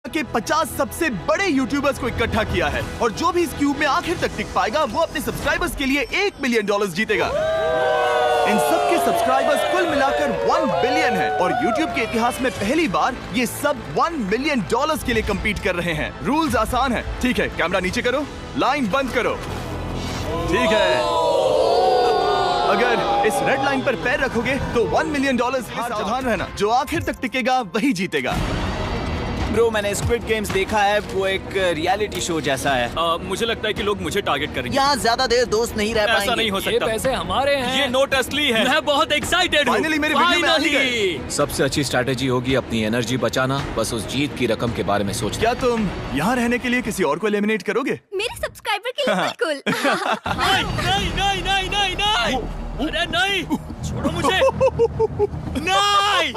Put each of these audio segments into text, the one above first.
के 50 सबसे बड़े यूट्यूबर्स को इकट्ठा किया है और जो भी इस क्यूब में आखिर तक टिक पाएगा वो अपने सब्सक्राइबर्स के लिए $1 मिलियन जीतेगा। इन सब के सब्सक्राइबर्स कुल मिलाकर 1 बिलियन है और YouTube के इतिहास में पहली बार ये सब $1 मिलियन के लिए कम्पीट कर रहे हैं। रूल्स आसान है, ठीक है? कैमरा नीचे करो, लाइन बंद करो, ठीक है? अगर इस रेड लाइन पर पैर रखोगे तो $1 मिलियन सावधान रहना, जो आखिर तक टिकेगा वही जीतेगा। ब्रो, मैंने स्क्विड गेम्स देखा है, वो एक रियलिटी शो जैसा है। मुझे लगता है कि लोग मुझे टारगेट करेंगे। यहाँ ज्यादा देर दोस्त नहीं रह पाएंगे। ऐसा नहीं हो सकता। ये पैसे हमारे हैं। ये नोट असली है। मैं बहुत एक्साइटेड हूँ। फाइनली मेरे वीडियो में आ ही गए। सबसे अच्छी स्ट्रैटेजी होगी अपनी एनर्जी बचाना, बस उस जीत की रकम के बारे में सोचना। क्या तुम यहाँ रहने के लिए किसी और को एलिमिनेट करोगे? मेरे सब्सक्राइबर के लिए बिल्कुल। नहीं नहीं नहीं नहीं नहीं, अरे नहीं, छोड़ो मुझे। नहीं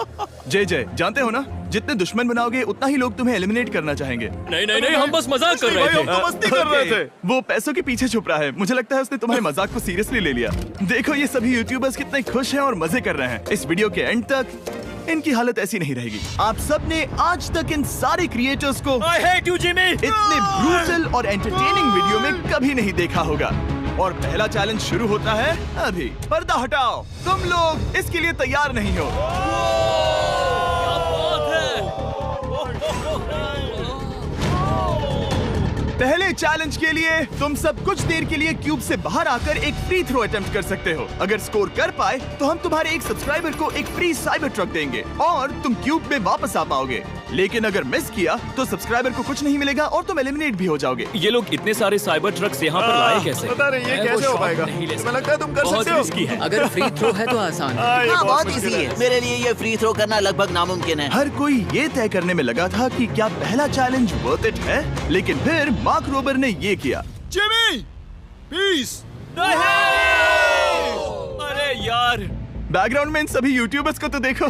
जय जय, जानते हो ना, जितने दुश्मन बनाओगे उतना ही लोग तुम्हें एलिमिनेट करना चाहेंगे। नहीं नहीं नहीं, हम बस मजाक कर रहे थे। हम तो मस्ती कर रहे थे। वो पैसों के पीछे छुप रहा है। मुझे लगता है उसने तुम्हारे मजाक को सीरियसली ले लिया। देखो ये सभी यूट्यूबर्स कितने खुश हैं और मजे कर रहे हैं। इस वीडियो के एंड तक इनकी हालत ऐसी नहीं रहेगी। आप सब ने आज तक इन सारे क्रिएटर्स को I hate you, Jimmy! इतने ब्रूटल और एंटरटेनिंग वीडियो में कभी नहीं देखा होगा। और पहला चैलेंज शुरू होता है अभी। पर्दा हटाओ, तुम लोग इसके लिए तैयार नहीं हो। क्या बात है? पहले चैलेंज के लिए तुम सब कुछ देर के लिए क्यूब से बाहर आकर एक फ्री थ्रो अटेम्प्ट कर सकते हो। अगर स्कोर कर पाए तो हम तुम्हारे एक सब्सक्राइबर को एक फ्री साइबर ट्रक देंगे और तुम क्यूब में वापस आ पाओगे। लेकिन अगर मिस किया तो सब्सक्राइबर को कुछ नहीं मिलेगा और तुम एलिमिनेट भी हो जाओगे। ये लोग इतने सारे साइबर ट्रक्स यहाँ पर लाए कैसे? पता नहीं ये मैं कैसे वो हो पाएगा। शॉट नहीं ले तुम्हें लगता है तुम कर बहुत सकते हो? रिस्की है। अगर फ्री थ्रो है तो आसान है। हाँ, बहुत इजी है। मेरे लिए ये फ्री थ्रो करना लगभग नामुमकिन है। हर कोई ये तय करने में लगा था कि क्या पहला चैलेंज वर्थ इट है, लेकिन फिर मार्क रोबर ने ये किया। Jimmy, peace. अरे यार, बैकग्राउंड में इन सभी यूट्यूबर्स को तो देखो।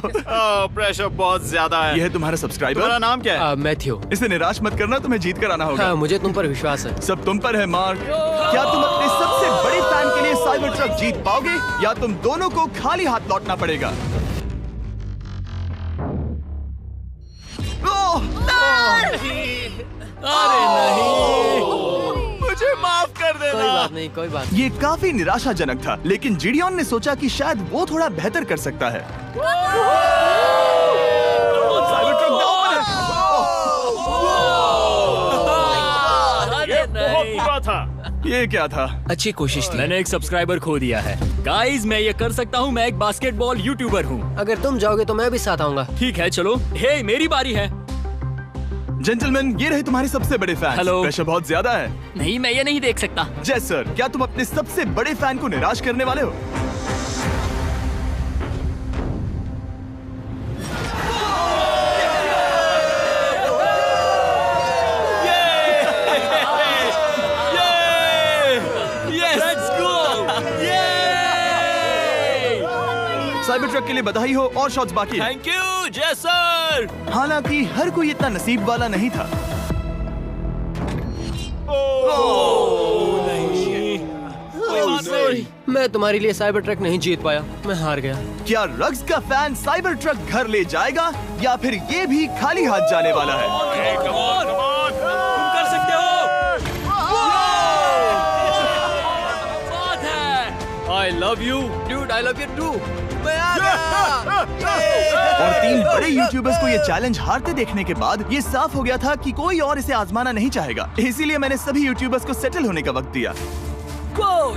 प्रेशर बहुत ज्यादा है। ये है तुम्हारा सब्सक्राइबर। तुम्हारा नाम क्या है? मैथ्यू। इसे निराश मत करना, तुम्हें जीत कर आना होगा। हाँ, मुझे तुम पर विश्वास है। सब तुम पर है मार्क। क्या तुम अपने सबसे बड़े फैन के लिए साइबर ट्रक जीत पाओगे या तुम दोनों को खाली हाथ लौटना पड़ेगा? अरे नहीं, मुझे माफ कर देना। कोई बात नहीं, कोई बात ये काफी निराशाजनक था, लेकिन जिडियन ने सोचा कि शायद वो थोड़ा बेहतर कर सकता है। साइबर ट्रक दांव पर है। अरे नहीं। बुरा था। ये क्या था? अच्छी कोशिश थी। मैंने एक सब्सक्राइबर खो दिया है। गाइस, मैं ये कर सकता हूँ। मैं एक बास्केटबॉल यूट्यूबर हूँ। अगर तुम जाओगे तो मैं भी साथ आऊंगा। ठीक है, चलो। हे, मेरी बारी है। जेंटलमैन, ये रहे तुम्हारे सबसे बड़े फैन। हेलो। प्रेशर बहुत ज्यादा है। नहीं, मैं ये नहीं देख सकता। जय सर, क्या तुम अपने सबसे बड़े फैन को निराश करने वाले हो? साइबर ट्रक के लिए बधाई हो और शॉट्स बाकी हैं। थैंक यू जय सर। हालांकि हर कोई इतना नसीब वाला नहीं था। मैं तुम्हारे लिए साइबर ट्रक नहीं जीत पाया, मैं हार गया। क्या रग्स का फैन साइबर ट्रक घर ले जाएगा या फिर ये भी खाली हाथ जाने वाला है? तुम कर सकते हो। बात है। I love you, dude. I love you too. मैं आ गया। और 3 बड़े यूट्यूबर्स को ये चैलेंज हारते देखने के बाद ये साफ हो गया था कि कोई और इसे आजमाना नहीं चाहेगा। इसीलिए मैंने सभी यूट्यूबर्स को सेटल होने का वक्त दिया।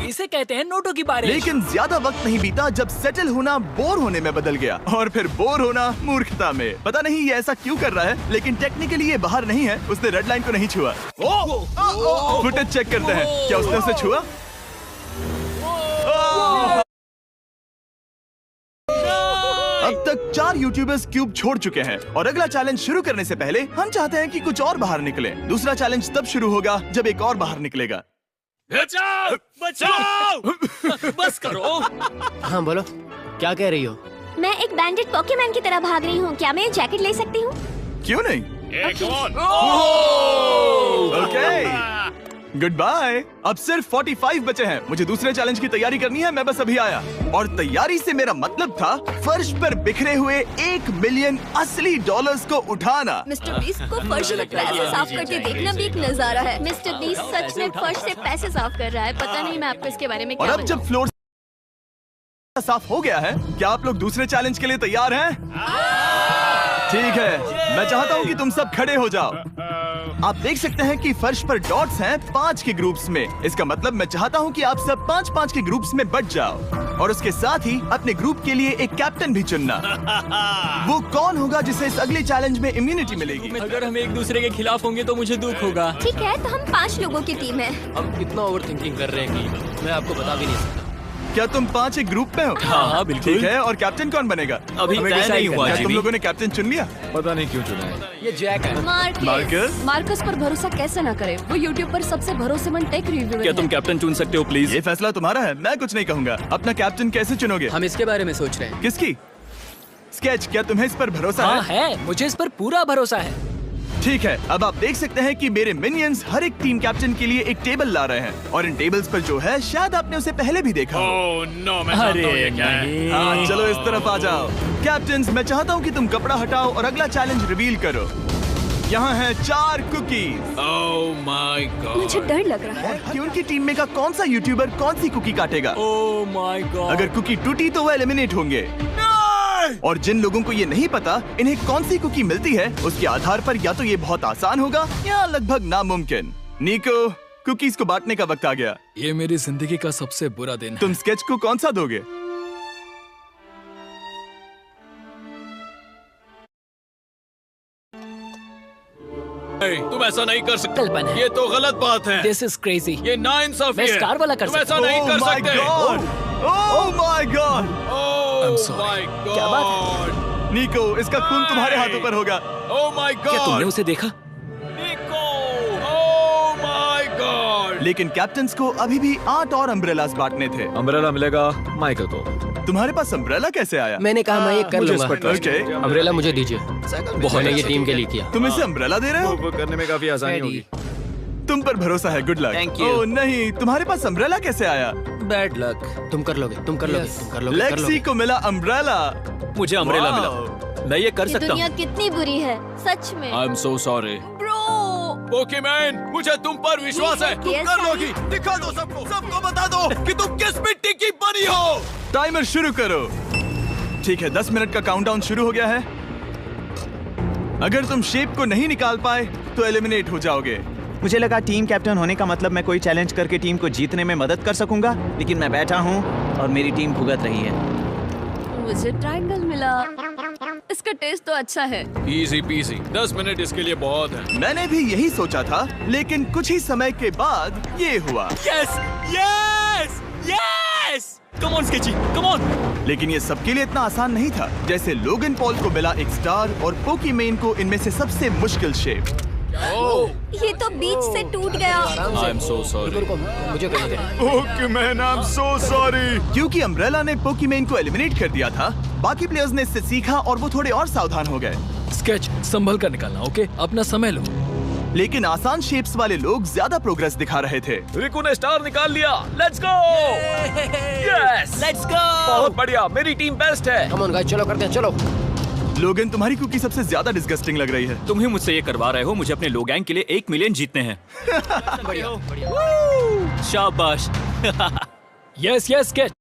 इसे कहते हैं नोटों की बारिश। लेकिन ज्यादा वक्त नहीं बीता जब सेटल होना बोर होने में बदल गया और फिर बोर होना मूर्खता में। पता नहीं ये ऐसा क्यों कर रहा है, लेकिन टेक्निकली ये बाहर नहीं है। उसने रेड लाइन को नहीं छुआ। फुटेज चेक करते हैं, क्या उसने उसे छुआ? अब तक 4 यूट्यूबर्स क्यूब छोड़ चुके हैं और अगला चैलेंज शुरू करने से पहले हम चाहते हैं कि कुछ और बाहर निकले। दूसरा चैलेंज तब शुरू होगा जब एक और बाहर निकलेगा। बचाओ, बचाओ। बस करो। हाँ बोलो, क्या कह रही हो? मैं एक बैंडेड पॉकीमैन की तरह भाग रही हूँ। क्या मैं जैकेट ले सकती हूँ? क्यों नहीं? Okay, goodbye. अब सिर्फ 45 बचे हैं। मुझे दूसरे चैलेंज की तैयारी करनी है। मैं बस अभी आया। और तैयारी से मेरा मतलब था फर्श पर बिखरे हुए 1 मिलियन असली डॉलर्स को उठाना। मिस्टर बीस्ट को फर्श से पैसे साफ करके देखना भी एक नजारा है। मिस्टर बीस्ट सच में फर्श से पैसे साफ कर रहा है। पता नहीं मैं आपको इसके बारे में और क्या अब जब फ्लोर साफ हो गया है, क्या आप लोग दूसरे चैलेंज के लिए तैयार हैं? ठीक है, मैं चाहता हूँ कि तुम सब खड़े हो जाओ। आप देख सकते हैं कि फर्श पर डॉट्स हैं 5 के ग्रुप्स में। इसका मतलब मैं चाहता हूँ कि आप सब 5-5 के ग्रुप्स में बंट जाओ और उसके साथ ही अपने ग्रुप के लिए एक कैप्टन भी चुनना। वो कौन होगा जिसे इस अगले चैलेंज में इम्यूनिटी मिलेगी? अगर हम एक दूसरे के खिलाफ होंगे तो मुझे दुख होगा। ठीक है, तो हम 5 लोगों की टीम है। हम इतना ओवर थिंकिंग कर रहे हैं कि मैं आपको बता भी नहीं सकता। क्या तुम 5 एक ग्रुप में हो? हाँ, बिल्कुल। ठीक है, और कैप्टन कौन बनेगा? अभी हमें तय decide नहीं हुआ क्या तुम जिमी। लोगों ने कैप्टन चुन लिया? पता नहीं क्यों चुना है। ये जैक है। मार्कस? मार्कस पर भरोसा कैसे ना करे? वो यूट्यूब पर सबसे भरोसेमंद टेक रिव्यूअर क्या है। तुम कैप्टन चुन सकते हो प्लीज? ये फैसला तुम्हारा है, मैं कुछ नहीं कहूँगा। अपना कैप्टन कैसे चुनोगे? हम इसके बारे में सोच रहे हैं। किसकी? स्केच, क्या तुम्हें इस पर भरोसा हाँ है? है, मुझे इस पर पूरा भरोसा है। ठीक है, अब आप देख सकते हैं कि मेरे मिनियंस हर एक टीम कैप्टन के लिए एक टेबल ला रहे हैं और इन टेबल्स पर जो है शायद आपने उसे पहले भी देखा हो। नो, मैं जानता हूँ ये क्या है। हाँ, चलो इस तरफ आ जाओ। कैप्टन्स, मैं चाहता हूँ कि तुम कपड़ा हटाओ और अगला चैलेंज रिवील करो। यहाँ है 4 कुकीज। Oh my God. मुझे डर लग रहा है। कि उनकी टीम में का कौन सा यूट्यूबर कौन सी कुकी काटेगा। Oh my God. अगर कुकी टूटी तो वह एलिमिनेट होंगे। और जिन लोगों को ये नहीं पता इन्हें कौन सी कुकी मिलती है, उसके आधार पर या तो ये बहुत आसान होगा या लगभग नामुमकिन। निको, कुकीज को बांटने का वक्त आ गया। ये मेरी जिंदगी का सबसे बुरा दिन है। तुम स्केच को कौन सा दोगे? तुम ऐसा नहीं कर सकते। कल्पना है। ये तो गलत बात है। This is crazy. ये नाइंसाफी मैं है। स्टार वाला कर तुम ऐसा सकता नहीं कर Oh my सकते। God! Oh my God! Oh my God. क्या बात निको, इसका खून तुम्हारे हाथों पर होगा। ओह माय क्या तुमने गॉड। उसे देखा? निको। Oh my God. लेकिन कैप्टन्स को अभी भी 8 और अम्ब्रेलास बांटने थे। अम्ब्रेला मिलेगा माइकल को। तुम्हारे पास अम्ब्रेला कैसे आया? मैंने कहा मैं ये कर मुझे लूंगा। इस पर trust ओके, अम्ब्रेला मुझे दीजिए। मैंने ये टीम के लिए किया। तुम इसे अम्ब्रेला दे रहे हो? वो करने में काफी आसानी होगी। तुम पर भरोसा है, गुड लक। Thank you. ओह नहीं, तुम्हारे पास अम्ब्रेला कैसे आया? Bad luck. तुम कर लोगे, तुम कर लोगे, तुम कर लोगे, कर लेक्सी लोगे। को मिला अम्ब्रेला। मुझे अम्ब्रेला Wow! मिला। मैं ये कर ये सकता दुनिया हूँ। कितनी बुरी है, सच में। I am so sorry. Bro, Pokemon, मुझे तुम पर विश्वास है। तुम Yes, कर I- लोगी। दिखा दो सबको, सबको बता दो कि तुम किस मिट्टी की बनी हो। टाइमर शुरू करो। ठीक है, 10 मिनट का काउंटडाउन शुरू हो गया है। अगर तुम शेप को नहीं निकाल पाए तो एलिमिनेट हो जाओगे। मुझे लगा टीम कैप्टन होने का मतलब मैं कोई चैलेंज करके टीम को जीतने में मदद कर सकूंगा, लेकिन मैं बैठा हूँ और मेरी टीम भुगत रही है। मुझे ट्रायंगल मिला। इसका टेस्ट तो अच्छा है। Easy PC. 10 मिनट इसके लिए बहुत है। मैंने भी यही सोचा था, लेकिन कुछ ही समय के बाद ये हुआ। Yes yes yes. Come on sketchy, come on. लेकिन ये सबके लिए इतना आसान नहीं था। जैसे लोगन पॉल को मिला एक स्टार और पोकीमेन को इनमें से सबसे मुश्किल शेप। ये तो बीच से टूट गया। आई एम सो सॉरी। रुको, मुझे करने दे। पोकीमेन, आई एम सो सॉरी। क्योंकि अम्ब्रेला ने पोकीमेन को एलिमिनेट कर दिया था, बाकी प्लेयर्स ने इससे सीखा और वो थोड़े और सावधान हो गए। स्केच संभल कर निकालना, ओके? अपना समय लो। लेकिन आसान शेप्स वाले लोग ज्यादा प्रोग्रेस दिखा रहे थे। रिकू ने स्टार निकाल लिया। Let's go. Yes, let's go. बहुत बढ़िया, मेरी टीम बेस्ट है। कम ऑन गाइस, चलो करते हैं, चलो। लोगन, तुम्हारी कुकी सबसे ज्यादा डिस्गस्टिंग लग रही है। तुम ही मुझसे ये करवा रहे हो। मुझे अपने लो गैंग के लिए 1 मिलियन जीतने हैं। शाबाश। Yes yes sketch.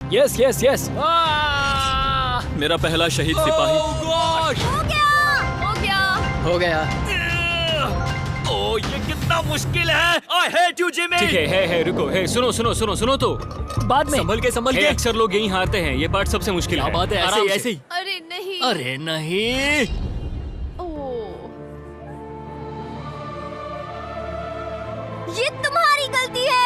Yes yes yes. मेरा पहला शहीद सिपाही। हो गया। हो गया। ओह, ये कितना मुश्किल है। I hate you Jimmy. ठीक है, रुको, सुनो सुनो सुनो सुनो तो। बाद में संभल के। अक्सर लोग यही हारते हैं। ये पार्ट सबसे मुश्किल क्या है। बात है, ऐसे आराम ही से। ऐसे ही। अरे नहीं। अरे नहीं। ओह, ये तुम्हारी गलती है।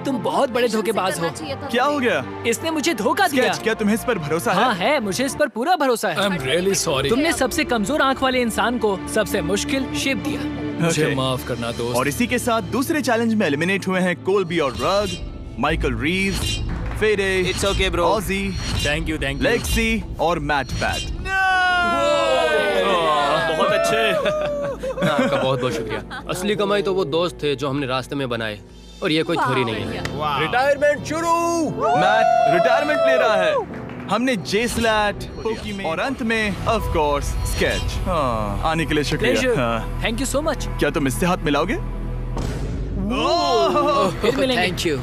तुम बहुत बड़े धोखेबाज हो। क्या हो गया? इसने मुझे धोखा दिया। स्केच, क्या तुम्हें इस पर भरोसा हाँ है? है, मुझे इस पर पूरा भरोसा आई है। Am really sorry. तुमने सबसे कमजोर आंख वाले इंसान को सबसे मुश्किल शेप दिया। मुझे Okay. माफ करना दोस्त। और इसी के साथ दूसरे चैलेंज में एलिमिनेट हुए हैं कोल्बी और रग, माइकल रीव्स, फेरे, It's okay, bro. ऑजी, थैंक यू लेक्सी और मैट पैट। बहुत अच्छे। आपका बहुत बहुत शुक्रिया। असली कमाई तो वो दोस्त थे जो हमने रास्ते में बनाए, और ये कोई थोड़ी नहीं है। रिटायरमेंट शुरू। मैट रिटायरमेंट ले रहा है। हमने जे स्लैट और अंत में ऑफ कोर्स स्केच। हाँ, आने के लिए शुक्रिया। हाँ। Thank you so much. क्या तुम इससे हाथ मिलाओगे? फिर मिलेंगे। Thank you.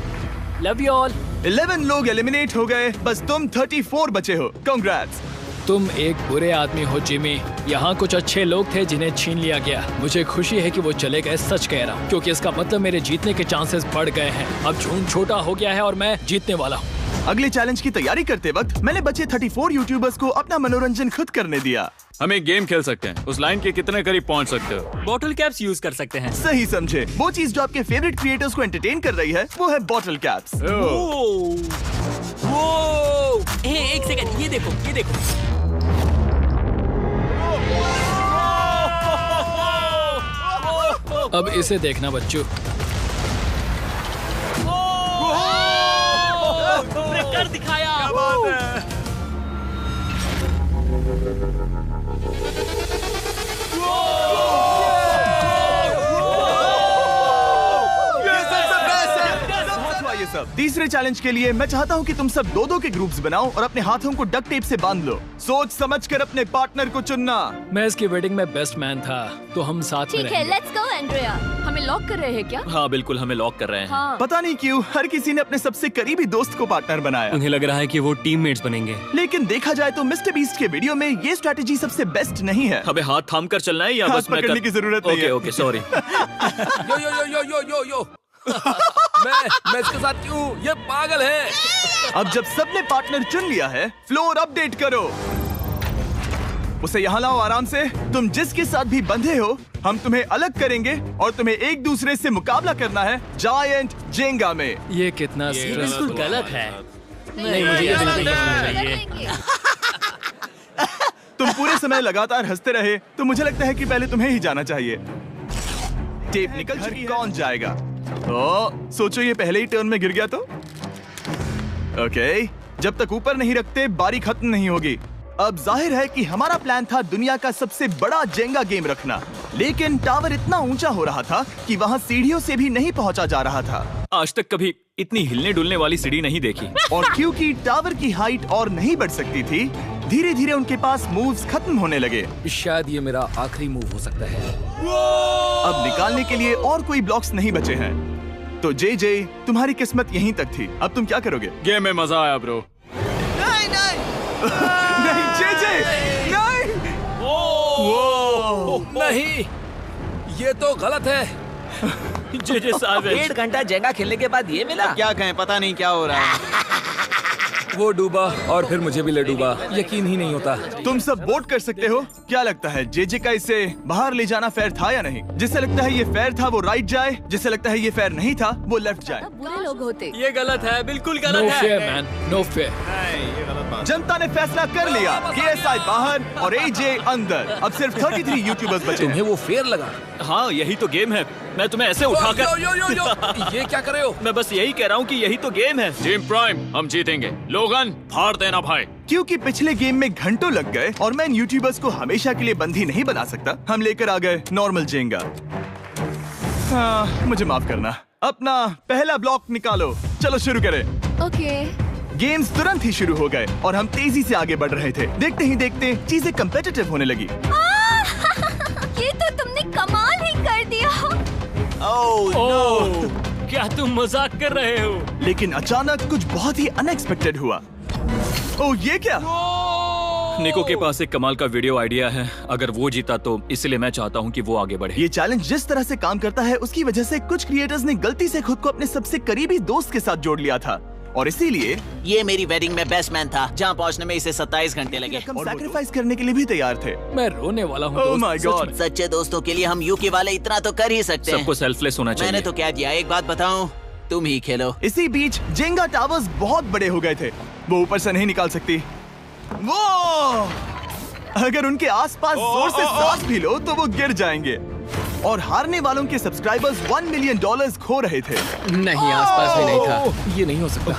Love you all. 11 लोग एलिमिनेट हो गए, बस तुम 34 बचे हो। कांग्रेट्स। तुम एक बुरे आदमी हो जिमी। यहाँ कुछ अच्छे लोग थे जिन्हें छीन लिया गया। मुझे खुशी है कि वो चले गए, सच कह रहा हूँ, क्योंकि इसका मतलब मेरे जीतने के चांसेस बढ़ गए हैं। अब झूठ छोटा हो गया है और मैं जीतने वाला हूँ। अगले चैलेंज की तैयारी करते वक्त मैंने बचे 34 यूट्यूबर्स को अपना मनोरंजन खुद करने दिया। हम एक गेम खेल सकते हैं। उस लाइन के कितने करीब पहुंच सकते हो? बॉटल कैप्स यूज कर सकते हैं। सही समझे। वो चीज जो आपके फेवरेट क्रिएटर्स को एंटरटेन कर रही है वो है बॉटल कैप्स। एक सेकंड, ये देखो, ये देखो। अब इसे देखना बच्चों। तुमने कर दिखाया। ये सब तीसरे चैलेंज के लिए मैं चाहता हूँ कि तुम सब दो के ग्रुप्स बनाओ और अपने हाथों को डक्ट टेप से बांध लो। सोच समझकर अपने पार्टनर को चुनना। मैं इसकी वेडिंग में बेस्ट मैन था, तो हम साथ में ठीक है, लेट्स गो एंड्रिया। हमें लॉक कर रहे हैं क्या? हाँ बिल्कुल, हमें लॉक कर रहे हैं। हाँ। पता नहीं क्यों हर किसी ने अपने सबसे करीबी दोस्त को पार्टनर बनाया। उन्हें लग रहा है कि वो टीममेट्स बनेंगे। लेकिन देखा जाए तो मिस्टर बीस्ट के वीडियो में ये स्ट्रेटेजी सबसे बेस्ट नहीं है। हमें हाथ थाम कर चलना है या हाथ बस मैं पकड़ने की जरूरत नहीं है। Okay sorry. Yo yo yo yo yo yo yo. मैं इसके साथ क्यों? ये पागल है। अब जब सबने पार्टनर चुन लिया है, फ्लोर अपडेट करो। उसे यहाँ लाओ आराम से। तुम जिसके साथ भी बंधे हो, हम तुम्हें अलग करेंगे और तुम्हें एक दूसरे से मुकाबला करना है जायंट जेंगा में। ये कितना बिल्कुल गलत है। नहीं, मुझे ये बिल्कुल नहीं चाहिए। तुम पूरे समय लगातार हंसते रहे, तो मुझे लगता है कि पहले तुम्हें ही जाना चाहिए। टेप निकल चुकी है। कौन जाएगा? सोचो ये पहले ही टर्न में गिर गया तो। ओके, जब तक ऊपर नहीं रखते बारी खत्म नहीं होगी। अब जाहिर है कि हमारा प्लान था दुनिया का सबसे बड़ा जेंगा गेम रखना, लेकिन टावर इतना ऊंचा हो रहा था कि वहाँ सीढ़ियों से भी नहीं पहुँचा जा रहा था। आज तक कभी इतनी हिलने डुलने वाली सीढ़ी नहीं देखी। और क्योंकि टावर की हाइट और नहीं बढ़ सकती थी, धीरे धीरे उनके पास मूव्स खत्म होने लगे। शायद ये मेरा आखिरी मूव हो सकता है। अब निकालने के लिए और कोई ब्लॉक्स नहीं बचे हैं। तो जे तुम्हारी किस्मत यहीं तक थी। अब तुम क्या करोगे? गेम में मजा आया ब्रो। नहीं जे नहीं। नहीं, ये तो गलत है। जे साहब, 1.5 घंटा जेंगा खेलने के बाद ये मिला। क्या कहें, पता नहीं क्या हो रहा है। वो डूबा और फिर मुझे भी ले डूबा। यकीन ही नहीं होता। तुम सब वोट कर सकते हो। क्या लगता है जे का इसे बाहर ले जाना फेयर था या नहीं? जिसे लगता है ये फेयर था वो राइट जाए, जिसे लगता है ये फेयर नहीं था वो लेफ्ट जाए। बुरे लोग होते। ये गलत है, बिल्कुल नो गलत फेयर है। Man, no fair. जनता ने फैसला कर लिया। KSI बाहर और AJ अंदर। अब सिर्फ 33 यूट्यूबर्स बचे हैं। तुम्हें वो फेयर लगा? हाँ, यही तो गेम है। मैं तुम्हें ऐसे उठाकर यो यो यो यो। ये क्या कर रहे हो? मैं बस यही कह रहा हूँ कि यही तो गेम है। टीम प्राइम, हम जीतेंगे। लोगन, फाड़ देना भाई। क्योंकि पिछले गेम में घंटों लग गए और मैं इन यूट्यूबर्स को हमेशा के लिए बंदी नहीं बना सकता, हम लेकर आ गए नॉर्मल जेंगा। मुझे माफ करना। अपना पहला ब्लॉक निकालो। चलो शुरू करें। ओके। गेम्स तुरंत ही शुरू हो गए और हम तेजी से आगे बढ़ रहे थे। देखते ही देखते चीजें कम्पिटिटिव होने लगी। ये तो तुमने कमाल ही कर दिया। ओह, क्या तुम मजाक कर रहे हो? लेकिन अचानक कुछ बहुत ही अनएक्सपेक्टेड हुआ। ओह, ये क्या? निको के पास एक कमाल का वीडियो आइडिया है। अगर वो जीता तो इसलिए मैं चाहता हूँ कि वो आगे बढ़े। ये चैलेंज जिस तरह से काम करता है उसकी वजह से कुछ क्रिएटर्स ने गलती से खुद को अपने सबसे करीबी दोस्त के साथ जोड़ लिया था और इसीलिए ये मेरी वेडिंग में बेस्ट मैन था, जहाँ पहुँचने में इसे 27 घंटे लगे। हम सैक्रिफाइस करने के लिए भी तैयार थे। मैं रोने वाला हूँ। Oh my God. सच्चे दोस्तों के लिए हम यूके वाले इतना तो कर ही सकते हैं। सबको सेल्फलेस होना चाहिए। मैंने तो क्या दिया, एक बात बताऊं, तुम ही खेलो। इसी बीच जेंगा टावर्स बहुत बड़े हो गए थे। वो ऊपर से नहीं निकाल सकती। वो अगर उनके आसपास जोर से सांस भी लो तो वो गिर जाएंगे। और हारने वालों के सब्सक्राइबर्स $1 मिलियन खो रहे थे। नहीं, आसपास भी नहीं था। ये नहीं हो सकता।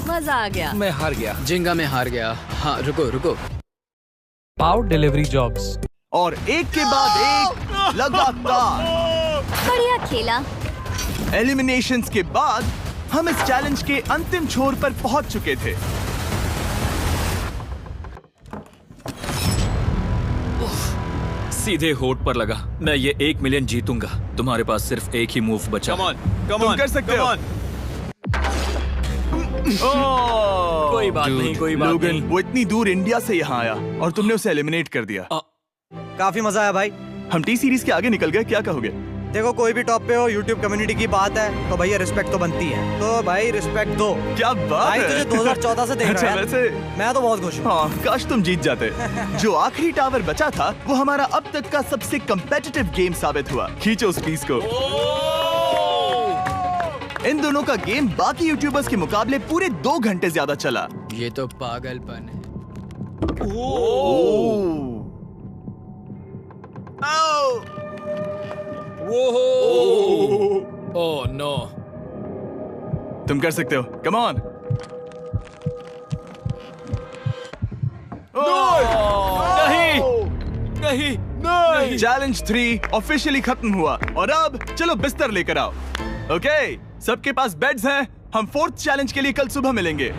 मजा आ गया। मैं हार गया। जेंगा में हार गया। हाँ, रुको। पावर डिलीवरी जॉब्स और एक के बाद एक लगातार। बढ़िया खेला। एलिमिनेशंस के बाद हम इस चैलेंज के अंतिम छोर पर पहुंच चुके थे। सीधे होठ पर लगा। मैं ये 1 मिलियन जीतूंगा। तुम्हारे पास सिर्फ एक ही मूव बचा। तुम कर सकते हो। कोई बात नहीं, कोई बात लोगन, नहीं। वो इतनी दूर इंडिया से यहाँ आया और तुमने उसे एलिमिनेट कर दिया। काफी मजा आया भाई। हम टी सीरीज के आगे निकल गए, क्या कहोगे? देखो, कोई भी टॉप पे हो, यूट्यूब कम्युनिटी की बात है तो भैया रिस्पेक्ट तो बनती है। तो भाई रिस्पेक्ट दो। क्या बात भाई है। तुझे 2014 से देख रहा है। वैसे मैं तो बहुत खुश हूँ। हाँ, काश तुम जीत जाते। जो आखिरी टावर बचा था वो हमारा अब तक का सबसे कम्पेटिटिव गेम साबित हुआ। खींचो उस पीस को। इन दोनों का गेम बाकी यूट्यूबर्स के मुकाबले पूरे 2 घंटे ज्यादा चला। ये तो पागलपन है। Oh no. तुम कर सकते हो, कम ऑन। नहीं, नहीं। चैलेंज 3 ऑफिशियली खत्म हुआ और अब चलो बिस्तर लेकर आओ। ओके, सबके पास बेड्स हैं। हम 4th चैलेंज के लिए कल सुबह मिलेंगे।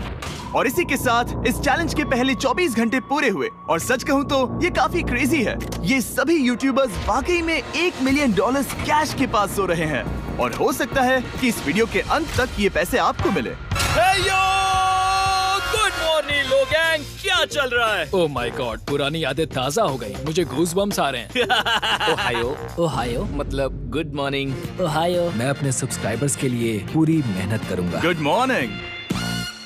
और इसी के साथ इस चैलेंज के पहले 24 घंटे पूरे हुए। और सच कहूं तो ये काफी क्रेजी है। ये सभी यूट्यूबर्स वाकई में $1 मिलियन कैश के पास सो रहे हैं। और हो सकता है कि इस वीडियो के अंत तक ये पैसे आपको मिले। गुड मॉर्निंग लोगैंग, क्या चल रहा है? ओह माय गॉड, पुरानी यादें ताजा हो गई। मुझे गूज़बम्स आ रहे हैं। ओहायो मतलब गुड मॉर्निंग। ओहायो। मैं अपने सब्सक्राइबर्स के लिए पूरी मेहनत करूंगा। Good morning.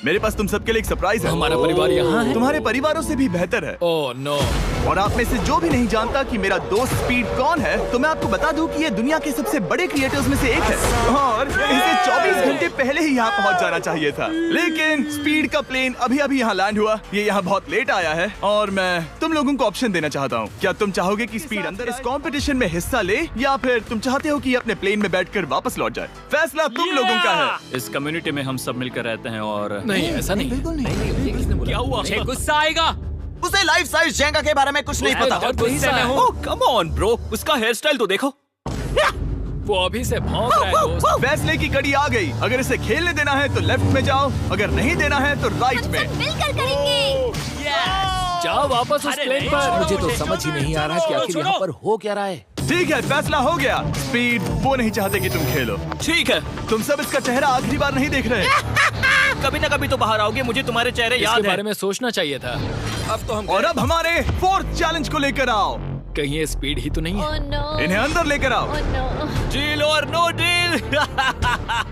मेरे पास तुम सबके लिए एक सरप्राइज है। हमारा परिवार यहाँ है। तुम्हारे परिवारों से भी बेहतर है। Oh no. और आप में से जो भी नहीं जानता कि मेरा दोस्त स्पीड कौन है, तो मैं आपको बता दूं कि ये दुनिया के सबसे बड़े क्रिएटर्स में से एक है। और इसे 24 घंटे पहले ही यहाँ पहुँच जाना चाहिए था। लेकिन स्पीड का प्लेन अभी अभी यहाँ लैंड हुआ। ये यहाँ बहुत लेट आया है और मैं तुम लोगों को ऑप्शन देना चाहता हूँ। क्या तुम चाहोगे कि स्पीड अंदर इस कंपटीशन में हिस्सा ले, या फिर तुम चाहते हो कि ये अपने प्लेन में बैठकर वापस लौट जाए? फैसला तुम लोगों का है। इस कम्युनिटी में हम सब मिलकर रहते हैं और नहीं, ऐसा नहीं। क्या हुआ? मुझे गुस्सा आएगा। उसे लाइफ साइज जेंगा के बारे में कुछ नहीं पता। गुस्से में हूँ। ओह कम ऑन ब्रो, उसका हेयर स्टाइल तो देखो। वो अभी से भौंक रहा है दोस्त। फैसले की कड़ी आ गई। अगर इसे खेलने देना है तो लेफ्ट में जाओ, अगर नहीं देना है तो राइट में। मिलकर करेंगे। जाओ वापस उस प्लेन पर। मुझे तो समझ ही नहीं आ रहा कि आखिर यहाँ पर हो क्या रहा है। ठीक है, फैसला हो गया। स्पीड वो नहीं चाहते कि तुम खेलो। ठीक है। तुम सब इसका चेहरा आखिरी बार नहीं देख रहे। कभी ना कभी तो बाहर आओगे, मुझे तुम्हारे चेहरे याद इसके है। बारे में सोचना चाहिए था। अब तो हम और अब हमारे 4th चैलेंज को लेकर आओ। कहीं ये स्पीड ही तो नहीं है। Oh no. इन्हें अंदर लेकर आओ। Oh no. डील और नो डील।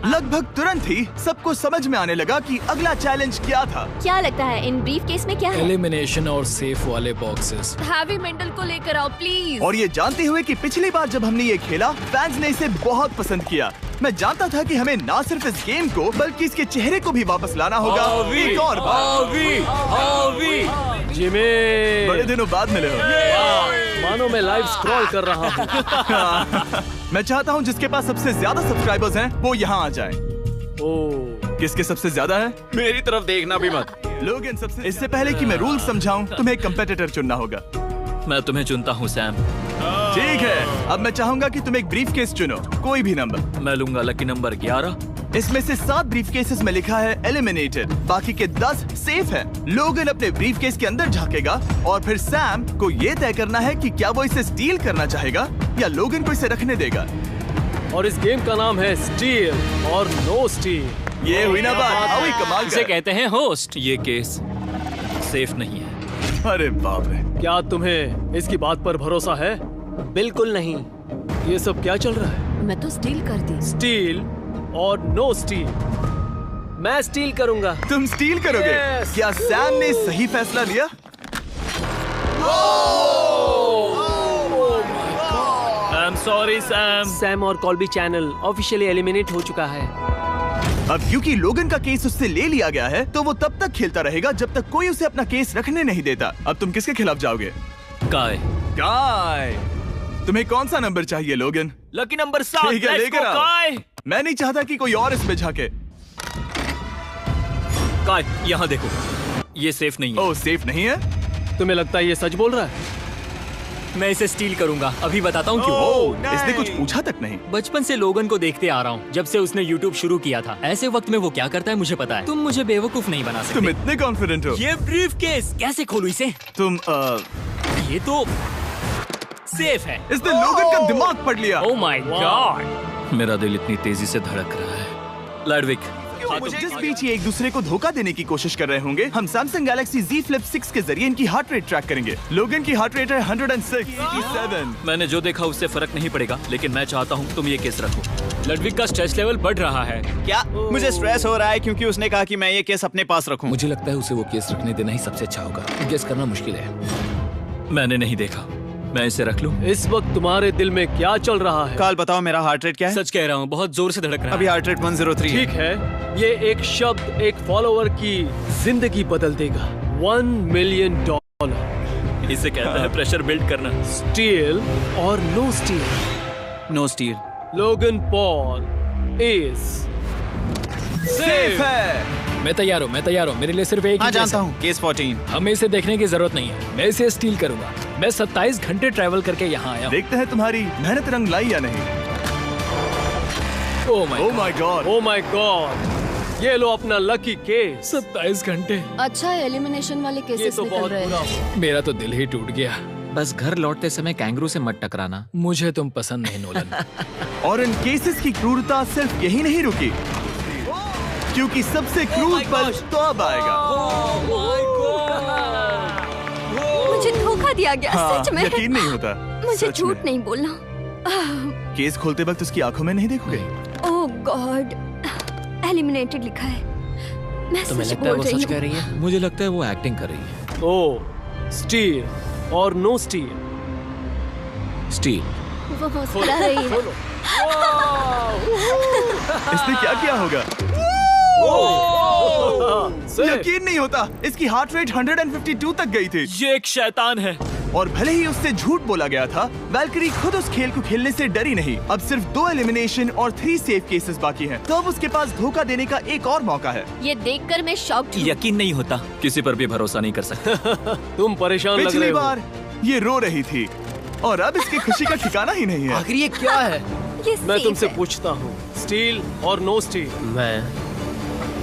लगभग तुरंत ही सबको समझ में आने लगा कि अगला चैलेंज क्या था। क्या लगता है इन ब्रीफ केस में क्या है? एलिमिनेशन और सेफ वाले बॉक्सेस। हैवी मेंटल को लेकर आओ प्लीज। और ये जानते हुए कि पिछली बार जब हमने ये खेला फैंस ने इसे बहुत पसंद किया। मैं जानता था कि हमें ना सिर्फ इस गेम को बल्कि इसके चेहरे को भी वापस लाना होगा। एक और बार। जिमी, बड़े दिनों बाद मिले हो। मानो मैं लाइव स्क्रॉल कर रहा हूँ। मैं चाहता हूँ जिसके पास सबसे ज्यादा सब्सक्राइबर्स हैं वो यहाँ आ जाएं। ओह, किसके सबसे ज्यादा है? मेरी तरफ देखना भी मत। लोग इन सबसे। इससे पहले कि मैं रूल समझाऊं, तुम्हें एक कंपेटिटर चुनना होगा। मैं तुम्हें चुनता हूँ सैम। ठीक है, अब मैं चाहूंगा कि तुम एक ब्रीफ केस चुनो, कोई भी नंबर। मैं लूंगा लकी नंबर 11। इसमें से 7 ब्रीफ केसेस में लिखा है एलिमिनेटेड, बाकी के 10 सेफ हैं। लोगन अपने ब्रीफ केस के अंदर झांकेगा और फिर सैम को ये तय करना है कि क्या वो इसे स्टील करना चाहेगा या लोगन को इसे रखने देगा। और इस गेम का नाम है स्टील और नो स्टील। ये हुई ना बात, हावी कमाल इसे का। कहते हैं होस्ट। ये केस सेफ नहीं है। अरे बाप रे। क्या तुम्हें इसकी बात पर भरोसा है? बिल्कुल नहीं। ये सब क्या चल रहा है? मैं तो स्टील कर दी। स्टील और नो स्टील। मैं स्टील करूंगा। तुम स्टील करोगे? Yes. क्या सैम ने सही फैसला लिया? I am sorry Sam. Sam और कॉल्बी चैनल ऑफिशियली एलिमिनेट हो चुका है। अब क्योंकि लोगन का केस उससे ले लिया गया है तो वो तब तक खेलता रहेगा जब तक कोई उसे अपना केस रखने नहीं देता। अब तुम किसके खिलाफ जाओगे? काय। काय। तुम्हें कौन सा नंबर चाहिए लोगन? Lucky number 7। ठीक है, लेकर आओ। मैं नहीं चाहता कि कोई और इसमें झांके। काय यहाँ देखो, ये सेफ नहीं है। ओह, सेफ नहीं है? तुम्हें लगता है ये सच बोल रहा है? मैं इसे स्टील करूंगा। अभी बताता हूँ क्यों। ओह, इसने कुछ पूछा तक नहीं। बचपन से लोगन को देखते आ रहा हूँ, जब से उसने YouTube शुरू किया था। ऐसे वक्त में वो क्या करता है मुझे पता है। तुम मुझे बेवकूफ नहीं बना सकते। तुम इतने कॉन्फिडेंट हो? ये ब्रीफकेस कैसे खोलूं इसे? तुम ये तो सेफ है। इसने लोगन का दिमाग पढ़ लिया। Oh my God. मेरा दिल इतनी तेजी से धड़क रहा है। लैडविक, जिस बीच ये एक दूसरे को धोखा देने की कोशिश कर रहे होंगे, हम सैमसंग गैलेक्सी Z Flip 6 के जरिए इनकी हार्ट रेट ट्रैक करेंगे। लोगन की हार्ट रेट है 106. मैंने जो देखा उससे फर्क नहीं पड़ेगा, लेकिन मैं चाहता हूँ तुम ये केस रखो। लडविक का स्ट्रेस लेवल बढ़ रहा है। क्या मुझे स्ट्रेस हो रहा है क्योंकि उसने कहा कि मैं ये केस अपने पास रखूं? मुझे लगता है उसे वो केस रखने देना ही सबसे अच्छा होगा। गेस करना मुश्किल है। मैंने नहीं देखा, मैं इसे रख लूं? इस वक्त तुम्हारे दिल में क्या चल रहा है? काल बताओ मेरा हार्ट रेट क्या है? सच कह रहा हूँ, बहुत जोर से धड़क रहा है। अभी हार्ट रेट 103 ठीक है, ये एक शब्द एक फॉलोवर की जिंदगी बदल देगा। $1 मिलियन। इसे कहते हैं प्रेशर बिल्ड करना। स्टील और no steal. No steal. Logan Paul is safe है। मैं तैयार हूँ, मेरे लिए सिर्फ एक हाँ ही केस जानता है। हूँ, केस 14। हमें इसे देखने की जरूरत नहीं है, मैं इसे स्टील करूंगा। मैं 27 घंटे ट्रैवल करके यहाँ आया हूँ। देखते हैं तुम्हारी मेहनत रंग लाई या नहीं। Oh my God. Oh my God, ये लो अपना लकी केस। 27 घंटे। अच्छा एलिमिनेशन वाले ये केसेस तो निकल बहुत रहे बुरा हैं। हुआ। मेरा तो दिल ही टूट गया। बस घर लौटते समय कैंगरू से मत टकराना। मुझे तुम पसंद नहीं नोलन। और इन केसेस की क्रूरता सिर्फ यही नहीं रुकी, क्योंकि सबसे क्रूर पल तो अब आएगा। मुझे धोखा दिया गया। हाँ, सच में यकीन नहीं होता। मुझे सच झूठ में। नहीं बोलना। केस खोलते वक्त उसकी आंखों में नहीं देखोगे? ओह गॉड, एलिमिनेटेड लिखा है। मैं तुम्हें सच लगता है बोल वो रही सच कह हूँ। रही है? मुझे लगता है वो एक्टिंग कर रही है। ओह, स्टील और नो स्टील। स्टील। वो मुस्कुरा रही है। इसने क्या किया होगा? यकीन नहीं होता, इसकी हार्ट रेट 152 तक गई थी। ये एक शैतान है। और भले ही उससे झूठ बोला गया था, वैल्करी खुद उस खेल को खेलने से डरी नहीं। अब सिर्फ 2 एलिमिनेशन और 3 सेफ केसेस बाकी हैं। तो अब उसके पास धोखा देने का एक और मौका है। ये देखकर मैं शॉक्ड हूँ। यकीन नहीं होता। किसी पर भी भरोसा नहीं कर सकते। तुम परेशान लग रहे पिछली हो। बार ये रो रही थी और अब इसकी खुशी का ठिकाना ही नहीं है। आखिर ये क्या है? ये मैं safe तुमसे है। पूछता हूँ, स्टील और नो स्टील? मैं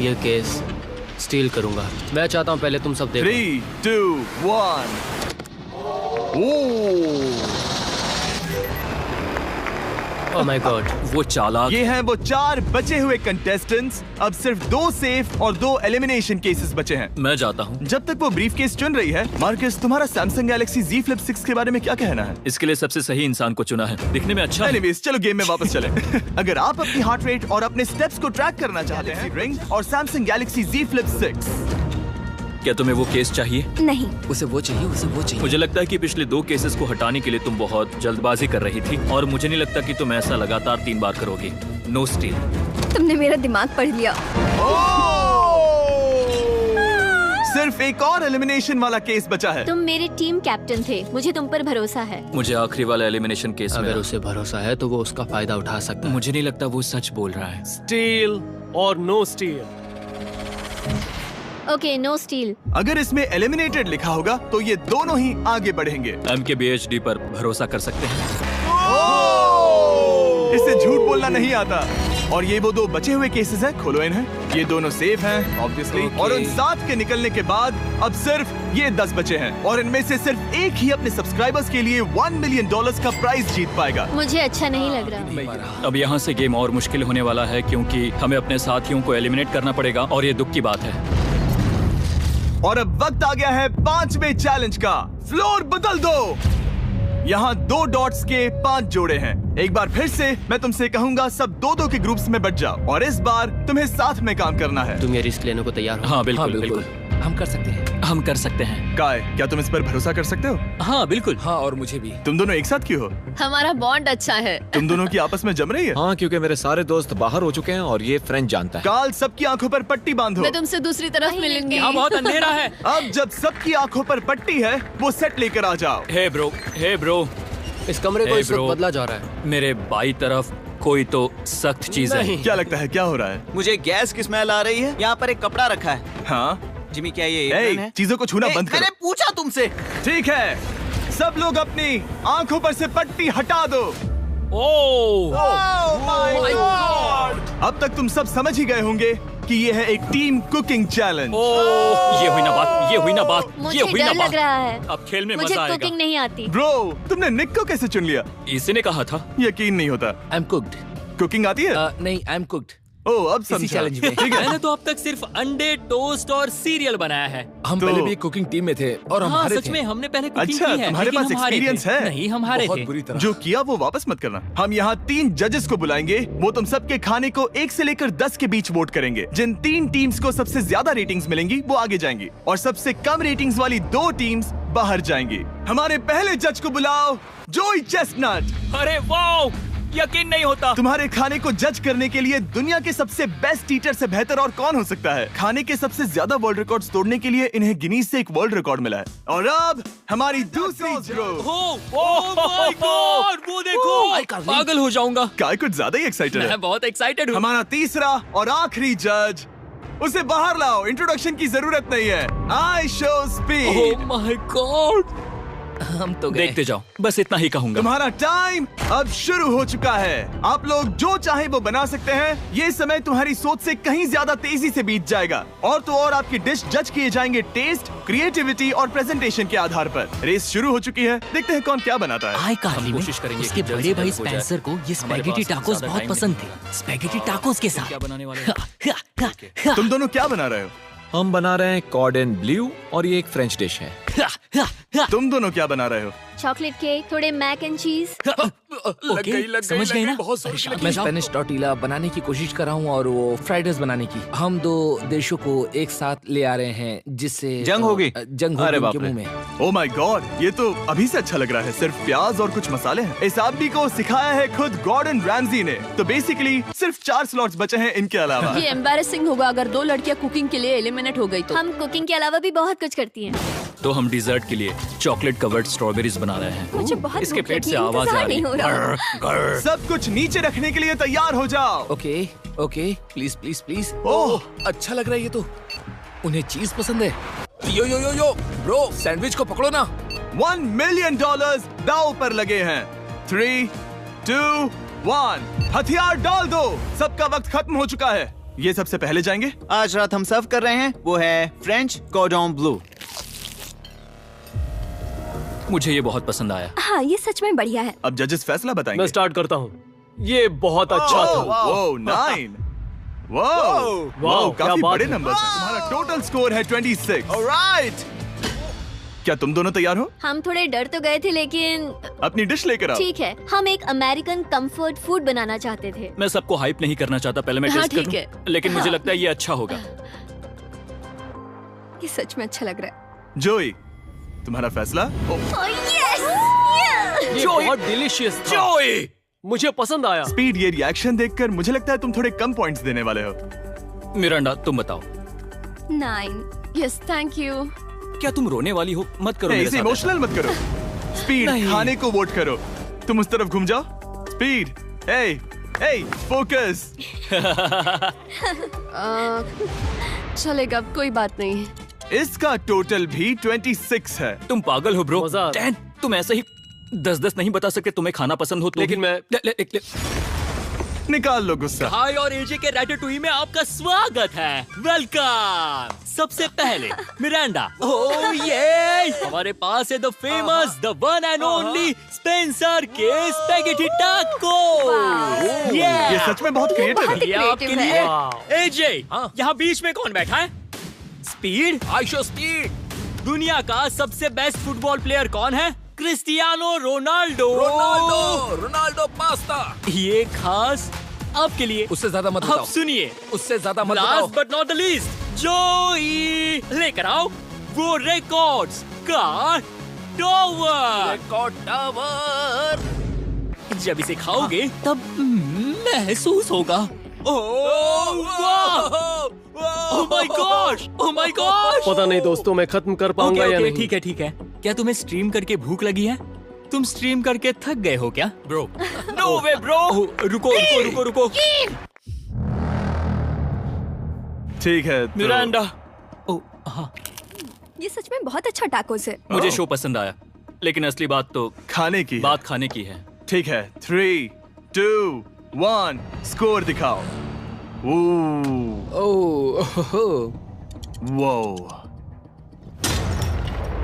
ये केस स्टील करूंगा। मैं चाहता हूँ पहले तुम सब देखो। 3, 2, 1। ओह माय गॉड, वो चालाक। ये हैं वो 4 बचे हुए कंटेस्टेंट्स। अब सिर्फ 2 सेफ और 2 एलिमिनेशन केसेस बचे हैं। मैं जाता हूँ। जब तक वो ब्रीफकेस चुन रही है, मार्कस तुम्हारा सैमसंग गैलेक्सी Z Flip 6 के बारे में क्या कहना है? इसके लिए सबसे सही इंसान को चुना है। दिखने में अच्छा है। एनीवेज, चलो गेम में वापस चलें। अगर आप अपनी हार्ट रेट और अपने स्टेप्स को ट्रैक करना चाहते हैं, रिंग और सैमसंग गैलेक्सी Z Flip 6। क्या तुम्हें वो केस चाहिए? नहीं। उसे वो चाहिए। मुझे लगता है कि पिछले 2 केसेस को हटाने के लिए तुम बहुत जल्दबाजी कर रही थी, और मुझे नहीं लगता कि तुम ऐसा लगातार 3 बार करोगी। No steal. तुमने मेरा दिमाग पढ़ लिया। सिर्फ एक और एलिमिनेशन वाला केस बचा है। तुम मेरे टीम कैप्टन थे, मुझे तुम पर भरोसा है। मुझे आखिरी वाला एलिमिनेशन केस अगर मिला। उसे भरोसा है तो वो उसका फायदा उठा सकता है। मुझे नहीं लगता वो सच बोल रहा है। स्टील और no steal? Okay, no steal. अगर इसमें एलिमिनेटेड लिखा होगा तो ये दोनों ही आगे बढ़ेंगे। MKBHD पर भरोसा कर सकते हैं। इसे झूठ बोलना नहीं आता। और ये वो 2 बचे हुए केसेस हैं, खोलो इन्हें। ये दोनों सेफ हैं ऑब्वियसली। और उन 7 के निकलने के बाद अब सिर्फ ये 10 बचे हैं, और इनमें से सिर्फ एक ही अपने सब्सक्राइबर्स के लिए $1 मिलियन का प्राइज जीत पाएगा। मुझे अच्छा नहीं लग रहा। अब यहाँ से गेम और मुश्किल होने वाला है, क्योंकि हमें अपने साथियों को एलिमिनेट करना पड़ेगा, और ये दुख की बात है। और अब वक्त आ गया है 5वें चैलेंज का। फ्लोर बदल दो। यहाँ 2 डॉट्स के 5 जोड़े हैं। एक बार फिर से मैं तुमसे कहूंगा, सब 2-2 के ग्रुप्स में बट जाओ, और इस बार तुम्हें साथ में काम करना है। तुम ये रिस्क लेने को तैयार हो? हाँ बिल्कुल, बिल्कुल। हम कर सकते हैं। हम कर सकते हैं। काय, क्या तुम इस पर भरोसा कर सकते हो? हाँ बिल्कुल। हाँ, और मुझे भी। तुम दोनों एक साथ क्यों हो? हमारा बॉन्ड अच्छा है। तुम दोनों की आपस में जम रही है? हाँ, क्योंकि मेरे सारे दोस्त बाहर हो चुके हैं और ये फ्रेंड जानता है। काल, सबकी आंखों पर पट्टी बांधो। मैं तुमसे दूसरी तरफ मिलूंगी। यहाँ बहुत अंधेरा है। अब जब सबकी आंखों पर पट्टी है, वो सेट लेकर आ जाओ। हे ब्रो, इस कमरे को Hey, इस वक्त bro. बदला जा रहा है। मेरे बाई तरफ कोई तो सख्त चीज है। क्या लगता है क्या हो रहा है? मुझे गैस की स्मेल आ रही है। यहाँ पर एक कपड़ा रखा है। हाँ जिमी, क्या ये ए, एप्रन है? चीजों को छूना बंद करो। मैंने पूछा तुमसे। ठीक है, सब लोग अपनी आंखों पर से पट्टी हटा दो। My God! अब तक तुम सब समझ ही गए होंगे कि ये है एक टीम कुकिंग चैलेंज। ये हुई ना बात, ये हुई ना बात, मुझे ये हुई ना डर बात। लग रहा है। अब खेल में मुझे मजा आएगा। कुकिंग नहीं आती। ब्रो, तुमने निक को कैसे चुन लिया? इसी ने कहा था। यकीन नहीं होता। I am cooked. कुकिंग आती है? नहीं, आई एम कुक्ड। ओह, अब इसी समझा। चैलेंज में। ठीक है। मैंने तो अब तक सिर्फ अंडे, टोस्ट और सीरियल बनाया है। हम पहले भी कुकिंग टीम में थे और हम हाँ, हारे सच थे। में हमने पहले कुकिंग अच्छा, की है। तुम्हारे लेकिन पास हम हारे एक्सपीरियंस थे। है? नहीं, हम हारे बहुत थे। बुरी तरह। जो किया वो वापस मत करना। हम यहाँ 3 जजेस को बुलाएंगे। वो तुम सबके खाने को 1 से लेकर 10 के बीच वोट करेंगे। जिन 3 टीम्स को सबसे ज्यादा रेटिंग्स मिलेंगी वो आगे जाएंगी और सबसे कम रेटिंग्स वाली 2 टीम्स बाहर जाएंगी। हमारे पहले जज को बुलाओ, जोई चेस्टनट। अरे वाओ, यकीन नहीं होता। तुम्हारे खाने को जज करने के लिए दुनिया के सबसे बेस्ट ईटर से बेहतर और कौन हो सकता है? खाने के सबसे ज्यादा वर्ल्ड रिकॉर्ड्स तोड़ने के लिए इन्हें गिनीज से एक वर्ल्ड रिकॉर्ड मिला है। और अब हमारी दूसरी ओह माय गॉड, वो देखो, पागल हो जाऊंगा। काय कुछ ज्यादा ही एक्साइटेड है। मैं बहुत एक्साइटेड हूँ। हमारा तीसरा और आखिरी जज, उसे बाहर लाओ। इंट्रोडक्शन की जरूरत नहीं है। I show speed. Oh my God, हम तो गए। देखते जाओ, बस इतना ही कहूंगा। तुम्हारा टाइम अब शुरू हो चुका है। आप लोग जो चाहे वो बना सकते हैं। ये समय तुम्हारी सोच से कहीं ज्यादा तेजी से बीत जाएगा। और तो और आपकी डिश जज किए जाएंगे टेस्ट, क्रिएटिविटी और प्रेजेंटेशन के आधार पर। रेस शुरू हो चुकी है। देखते हैं कौन क्या बनाता है। आई कार्ली में कोशिश करेंगे उसके कि जल्द बड़े से भाई जल्द हो जाए। स्पेंसर को ये हमारे स्पैगेटी पास टाकोस ज्यादा बहुत टाइम पसंद नहीं थे। स्पैगेटी टाकोस के साथ क्या बनाने वाले हो? तुम दोनों क्या बना रहे हो? हम बना रहे हैं कॉर्डन ब्लू और ये एक फ्रेंच डिश है। तुम दोनों क्या बना रहे हो? चॉकलेट केक, थोड़े मैक एंड चीज। समझ गए ना? मैं स्पेनिश टॉर्टिला बनाने की कोशिश कर रहा हूँ और वो फ्राइड राइस बनाने की। हम 2 देशों को एक साथ ले आ रहे हैं जिससे जंग होगी। जंग अरे होगी बाप उनके रे। मुंह में। ओह माय गॉड, ये तो अभी से अच्छा लग रहा है। सिर्फ प्याज और कुछ मसाले हैं। इस आदमी को सिखाया है खुद गॉर्डन रैमजी ने। तो बेसिकली सिर्फ 4 स्लॉट्स बचे हैं इनके अलावा। ये एम्बैरेसिंग होगा अगर 2 लड़कियां कुकिंग के लिए एलिमिनेट हो गई तो। हम कुकिंग के अलावा भी बहुत कुछ करती हैं। तो हम डिजर्ट के लिए चॉकलेट कवर्ड स्ट्रॉबेरीज बना रहे हैं। मुझे बहुत इसके भूख पेट लगी से है, आवाज आ इंतजार रही नहीं हो रहा। है। सब कुछ नीचे रखने के लिए तैयार हो जाओ। Okay okay, please please please. ओह, अच्छा लग रहा है ये तो। उन्हें चीज पसंद है। यो यो यो यो ब्रो, सैंडविच को पकड़ो ना। $1 मिलियन दांव पर लगे हैं। 3, 2, 1, हथियार डाल दो। सबका वक्त खत्म हो चुका है। ये सबसे पहले जाएंगे। आज रात हम सर्व कर रहे हैं वो है फ्रेंच कॉर्डन ब्लू। मुझे ये बहुत पसंद आया। हाँ, ये सच में बढ़िया है। अब जजेस फैसला बताएंगे। मैं स्टार्ट करता हूँ। ये बहुत अच्छा था। वो 9। वाओ, क्या काफी बात बड़े है। नंबर हैं। तुम्हारा टोटल स्कोर है 26। ऑलराइट, क्या तुम दोनों तैयार हो? हम थोड़े डर तो गए थे लेकिन अपनी डिश लेकर आओ। ठीक है। हम एक अमेरिकन कंफर्ट फूड बनाना चाहते थे। मैं सबको हाइप नहीं करना चाहता, पहले मैं हाँ, टेस्ट ठीक करूं। है। लेकिन मुझे हाँ। लगता है ये अच्छा होगा। ये सच में अच्छा लग रहा है। जोई, तुम्हारा फैसला? ये बहुत डिलीशियस था। मुझे पसंद आया। स्पीड, ये रिएक्शन देखकर मुझे लगता है तुम थोड़े कम पॉइंट्स देने वाले हो। मिरांडा, तुम बताओ। 9। Yes, thank you. क्या तुम रोने वाली हो? मत करो मेरे इसे साथ इमोशनल मत करो। स्पीड, खाने को वोट करो। तुम उस तरफ घूम जाओ। स्पीड, ए, फोकस। चलेगा, कोई बात नहीं है। इसका टोटल भी 26 है। तुम पागल हो ब्रो। मजा आ रहा है। 10, तुम ऐसे ही 10-10 नहीं बता सकते। तुम्हें खाना पसंद हो तो लेकिन भी- मैं निकाल लो गुस्सा। हाय और एजे के रैटाटूई में आपका स्वागत है। वेलकम। सबसे पहले मिरांडा। ओह ये हमारे पास है the famous, the one and only Spencer के स्पैगेटी टाको। ये सच में बहुत क्रिएटिव है। ये आपके creative लिए। है। एजे, यहाँ बीच में कौन बैठा है? स्पीड। ISEER speed. दुनिया का सबसे बेस्ट फुटबॉल प्लेयर कौन है? Cristiano Ronaldo. Ronaldo pasta. ये खास आपके लिए। उससे ज्यादा मत अब बताओ। सुनिए, उससे ज्यादा मत बताओ। Last but not the least, जोई लेकर आओ वो रिकॉर्ड्स का टॉवर। Record tower. जब इसे खाओगे तब महसूस होगा। Oh my gosh, oh my gosh. पता नहीं दोस्तों, मैं खत्म कर पाऊंगा या नहीं। ठीक है ठीक है। क्या तुम्हें स्ट्रीम करके भूख लगी है? तुम स्ट्रीम करके थक गए हो क्या ब्रो? No way bro. रुको रुको रुको रुको। ठीक है तो मिरांडा। ओह हाँ, ये सच में बहुत अच्छा टाकोस है। मुझे शो पसंद आया। लेकिन असली बात तो खाने की बात खाने की है। ठीक है, 3, 2, 1, स्कोर दिखाओ। वो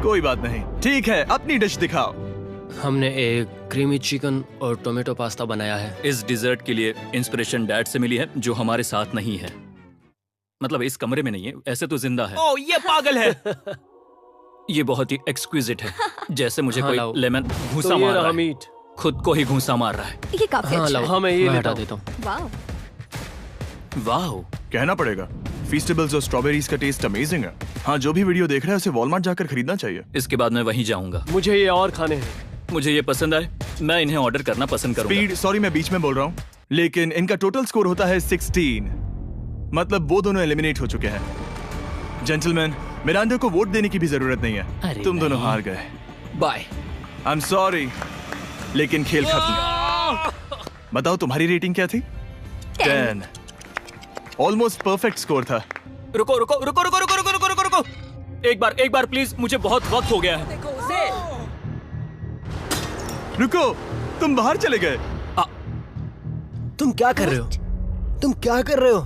कोई बात नहीं, ठीक है, अपनी डिश दिखाओ। हमने एक क्रीमी चिकन और टोमेटो पास्ता बनाया है। इस डिजर्ट के लिए इंस्पिरेशन डैड से मिली है, जो हमारे साथ नहीं है। मतलब इस कमरे में नहीं है, ऐसे तो जिंदा है। ओह, ये पागल है। ये बहुत ही एक्सक्विजिट है, जैसे मुझे हाँ, कोई लाओ। लेमन घूंसा तो ये मार रहा रहा है। मीट। खुद को ही घूंसा मार रहा है। ये काफी हाँ अच्छा लाओ, है। हाँ मैं ये मैं हटा हटा देता हूँ। वाह। वाह, कहना पड़ेगा, फीस्टेबल्स और स्ट्रॉबेरीज का टेस्ट अमेजिंग है। हाँ, जो भी वीडियो देख रहा है उसे वॉलमार्ट जाकर खरीदना चाहिए। इसके बाद मैं वहीं जाऊंगा। मुझे ये और खाने हैं। मुझे ये पसंद आए, मैं इन्हें ऑर्डर करना पसंद करूंगा। स्पीड, सॉरी मैं बीच में बोल रहा हूँ, लेकिन इनका टोटल स्कोर होता है 16। मतलब वो दोनों एलिमिनेट हो चुके हैं। जेंटलमैन, मिरांडा को वोट देने की भी जरूरत नहीं है, तुम दोनों हार गए। बाय। आई एम सॉरी, लेकिन खेल खत्म। बताओ तुम्हारी रेटिंग क्या थी? 10। ऑलमोस्ट परफेक्ट स्कोर था। रुको रुको रुको रुको रुको रुको रुको रुको रुको, एक बार प्लीज, मुझे बहुत वक्त हो गया है। रुको, तुम बाहर चले गए। तुम क्या कर रहे हो? तुम क्या कर रहे हो?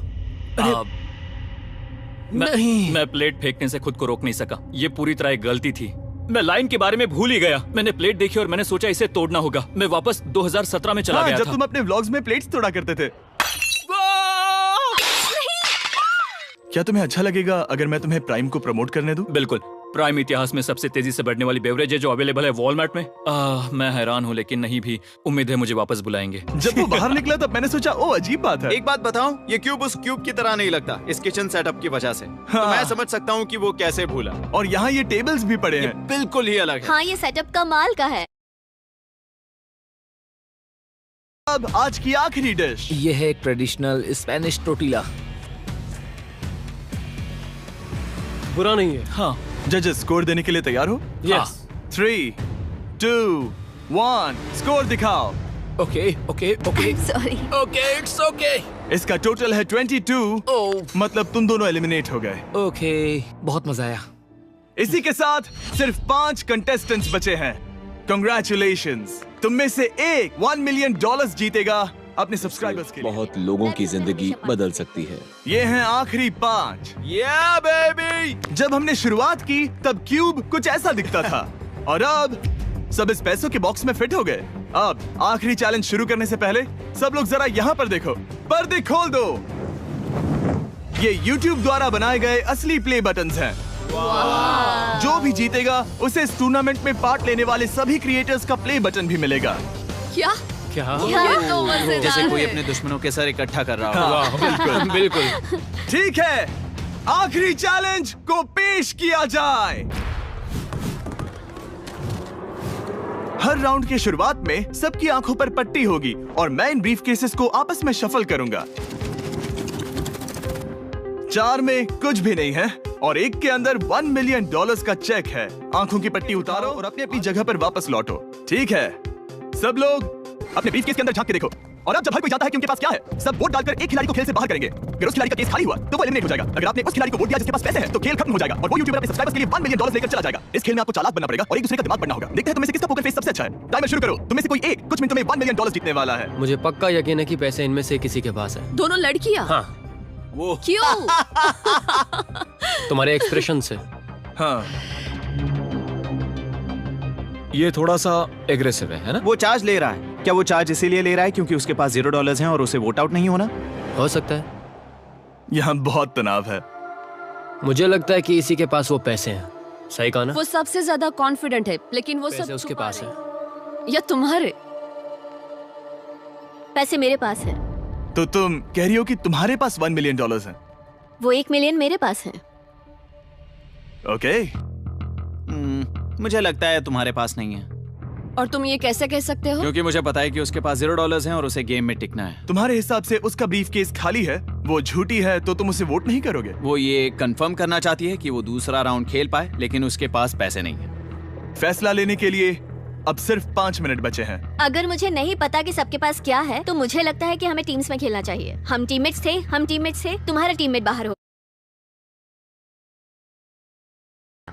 मैं प्लेट फेंकने से खुद को रोक नहीं सका। ये पूरी तरह एक गलती थी। मैं लाइन के बारे में भूल ही गया। मैंने प्लेट देखी और मैंने सोचा इसे तोड़ना होगा। मैं वापस 2017 में चला हाँ, गया जब था। तुम अपने व्लॉग्स में प्लेट्स तोड़ा करते थे। क्या तुम्हें अच्छा लगेगा अगर मैं तुम्हें प्राइम को प्रमोट करने दूं? बिल्कुल। प्राइम इतिहास में सबसे तेजी से बढ़ने वाली बेवरेज है जो अवेलेबल है वॉलमार्ट में। मैं हैरान हूँ, लेकिन नहीं भी। उम्मीद है मुझे वापस बुलाएंगे। जब वो बाहर निकला तब मैंने सोचा, ओ अजीब बात है। एक बात बताऊं, ये क्यूब उस क्यूब की तरह नहीं लगता इस किचन सेटअप की वजह से। तो मैं समझ सकता हूँ कि वो कैसे भूला। और यहाँ ये टेबल्स भी पड़े हैं, बिल्कुल ही अलग है। हाँ, ये सेटअप कमाल का है। अब आज की आखिरी डिश। ये है एक ट्रेडिशनल स्पेनिश टोर्टिला। बुरा नहीं है। हाँ। जजेस, स्कोर देने के लिए तैयार हो? यस। 3, 2, 1, स्कोर दिखाओ। Okay okay okay sorry. Okay, it's okay. इसका टोटल है 22। मतलब तुम दोनों एलिमिनेट हो गए। ओके, बहुत मजा आया। इसी के साथ सिर्फ 5 कंटेस्टेंट्स बचे हैं। कांग्रेचुलेशंस, तुम में से एक $1 मिलियन जीतेगा अपने सब्सक्राइबर्स के लिए। बहुत लोगों की जिंदगी बदल सकती है। ये हैं आखिरी 5। Yeah, baby! जब हमने शुरुआत की तब क्यूब कुछ ऐसा दिखता था, और अब सब इस पैसों के बॉक्स में फिट हो गए। अब आखिरी चैलेंज शुरू करने से पहले सब लोग जरा यहाँ पर देखो। पर्दे खोल दो। ये YouTube द्वारा बनाए गए असली प्ले बटन्स हैं। जो भी जीतेगा उसे इस टूर्नामेंट में पार्ट लेने वाले सभी क्रिएटर्स का प्ले बटन भी मिलेगा। क्या? क्या? ये तो मजेदार जैसे कोई है। अपने दुश्मनों के सर इकट्ठा कर रहा हो। हाँ, बिल्कुल बिल्कुल। ठीक है, आखिरी चैलेंज को पेश किया जाए। हर राउंड की शुरुआत में सबकी आंखों पर पट्टी होगी और मैं इन ब्रीफ केसेस को आपस में शफल करूंगा। 4 में कुछ भी नहीं है और एक के अंदर $1 मिलियन का चेक है। आंखों की पट्टी उतारो और अपनी अपनी जगह पर वापस लौटो। ठीक है, सब लोग अपने ब्रीफ केस के अंदर झांक के देखो। और अब जब हर कोई जानता है कि उनके पास क्या है, सब वोट डालकर एक खिलाड़ी को खेल से बाहर करेंगे। अगर उस खिलाड़ी का केस खाली हुआ तो वो एलिमिनेट हो जाएगा। अगर आपने उस खिलाड़ी को वोट दिया जिसके पास पैसे हैं तो खेल खत्म हो जाएगा और वो यूट्यूबर अपने सब्सक्राइबर्स के लिए $1 मिलियन लेकर चला जाएगा। इस खेल में आपको चालाक बनना पड़ेगा और एक दूसरे का दिमाग बनना होगा। देखते हैं तुम में से किसका पोकर फेस सबसे अच्छा है। टाइमर शुरू करो। तुम में से कोई एक कुछ मिनटों में $1 मिलियन जीतने वाला है। मुझे पक्का यकीन है कि पैसे इनमें से किसी के पास है। दोनों लड़कियां? हाँ। वो क्यों? तुम्हारे एक्सप्रेशन से। हाँ, ये थोड़ा सा एग्रेसिव है ना? वो चार्ज ले रहा है। क्या वो चार्ज इसीलिए ले रहा है क्योंकि उसके पास $0 हैं और उसे वोट आउट नहीं होना? हो सकता है। यहाँ बहुत तनाव है। मुझे लगता है कि इसी के पास वो पैसे हैं। सही कहा ना? वो सबसे ज्यादा कॉन्फिडेंट है, लेकिन वो पैसे सब उसके छुपा पास रहे है। हैं। या तुम्हारे? पैसे मेरे पास है। तो तुम कह रही हो कि तुम्हारे पास $1 मिलियन है? वो 1 मिलियन मेरे पास है। ओके। मुझे लगता है तुम्हारे पास नहीं है। और तुम ये कैसे कह सकते हो? क्योंकि मुझे पता है कि उसके पास $0 हैं और उसे गेम में टिकना है। तुम्हारे हिसाब से उसका ब्रीफ केस खाली है, वो झूठी है, तो तुम उसे वोट नहीं करोगे? वो ये कंफर्म करना चाहती है कि वो दूसरा राउंड खेल पाए, लेकिन उसके पास पैसे नहीं है। फैसला लेने के लिए अब सिर्फ 5 मिनट बचे हैं। अगर मुझे नहीं पता कि सबके पास क्या है तो मुझे लगता है कि हमें टीम्स में खेलना चाहिए। हम टीममेट्स थे, तुम्हारा टीममेट बाहर हो